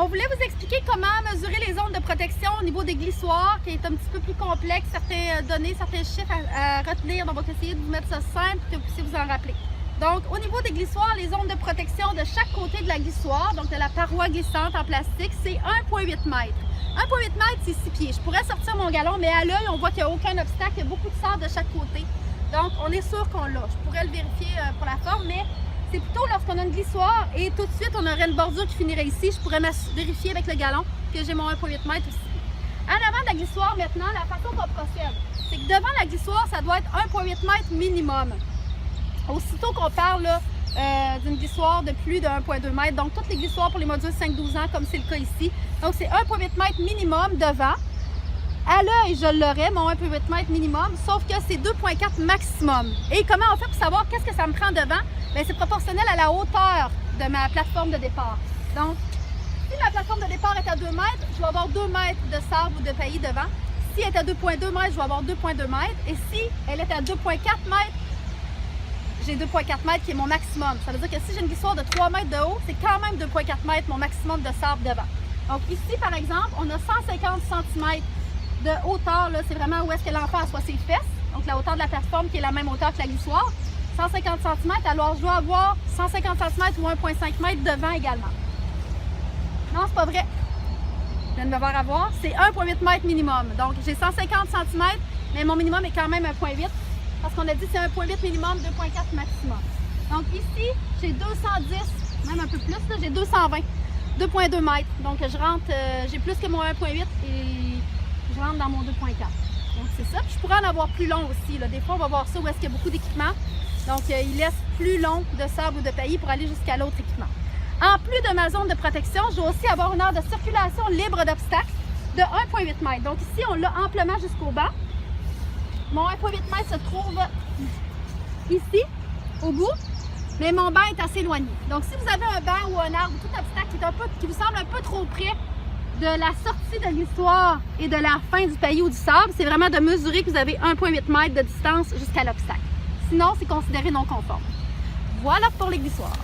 On voulait vous expliquer comment mesurer les zones de protection au niveau des glissoires, qui est un petit peu plus complexe, certaines données, certains chiffres à retenir. Donc, on va essayer de vous mettre ça simple pour que vous puissiez vous en rappeler. Donc, au niveau des glissoires, les zones de protection de chaque côté de la glissoire, donc de la paroi glissante en plastique, c'est 1,8 m. 1,8 m, c'est 6 pieds. Je pourrais sortir mon galon, mais à l'œil, on voit qu'il n'y a aucun obstacle, il y a beaucoup de sable de chaque côté. Donc, on est sûr qu'on l'a. Je pourrais le vérifier pour la forme, mais c'est plutôt lorsqu'on a une glissoire et tout de suite, on aurait une bordure qui finirait ici. Je pourrais vérifier avec le galon que j'ai mon 1,8 m aussi. En avant de la glissoire, maintenant, la façon qu'on procède, c'est que devant la glissoire, ça doit être 1,8 m minimum. Aussitôt qu'on parle d'une glissoire de plus de 1,2 m, donc toutes les glissoires pour les modules 5-12 ans, comme c'est le cas ici. Donc, c'est 1,8 m minimum devant. À l'œil, je l'aurais, mon 1,8 m minimum, sauf que c'est 2,4 maximum. Et comment on fait pour savoir qu'est-ce que ça me prend devant? Bien, c'est proportionnel à la hauteur de ma plateforme de départ. Donc, si ma plateforme de départ est à 2 mètres, je vais avoir 2 mètres de sable ou de paillis devant. Si elle est à 2,2 mètres, je vais avoir 2,2 mètres. Et si elle est à 2,4 mètres, j'ai 2,4 mètres qui est mon maximum. Ça veut dire que si j'ai une glissoire de 3 mètres de haut, c'est quand même 2,4 mètres mon maximum de sable devant. Donc ici, par exemple, on a 150 cm de hauteur. C'est vraiment où est-ce que l'enfant assoit ses fesses. Donc la hauteur de la plateforme qui est la même hauteur que la glissoire. 150 cm, alors je dois avoir 150 cm ou 1,5 m devant également. Non, c'est pas vrai. Je viens de me voir avoir. C'est 1,8 m minimum. Donc j'ai 150 cm, mais mon minimum est quand même 1,8 m. Parce qu'on a dit que c'est 1,8 minimum, 2,4 maximum. Donc ici, j'ai 210, même un peu plus, j'ai 220, 2,2 mètres. Donc je rentre, j'ai plus que mon 1,8 et je rentre dans mon 2,4. Donc c'est ça. Puis je pourrais en avoir plus long aussi. Là. Des fois, on va voir ça où est-ce qu'il y a beaucoup d'équipements. Donc il laisse plus long de sable ou de paillis pour aller jusqu'à l'autre équipement. En plus de ma zone de protection, je dois aussi avoir une aire de circulation libre d'obstacles de 1,8 m. Donc ici, on l'a amplement jusqu'au banc. Mon 1,8 m se trouve ici, au bout, mais mon banc est assez éloigné. Donc, si vous avez un banc ou un arbre ou tout obstacle qui vous semble un peu trop près de la sortie de l'histoire et de la fin du paillis ou du sable, c'est vraiment de mesurer que vous avez 1,8 m de distance jusqu'à l'obstacle. Sinon, c'est considéré non conforme. Voilà pour les glissoires.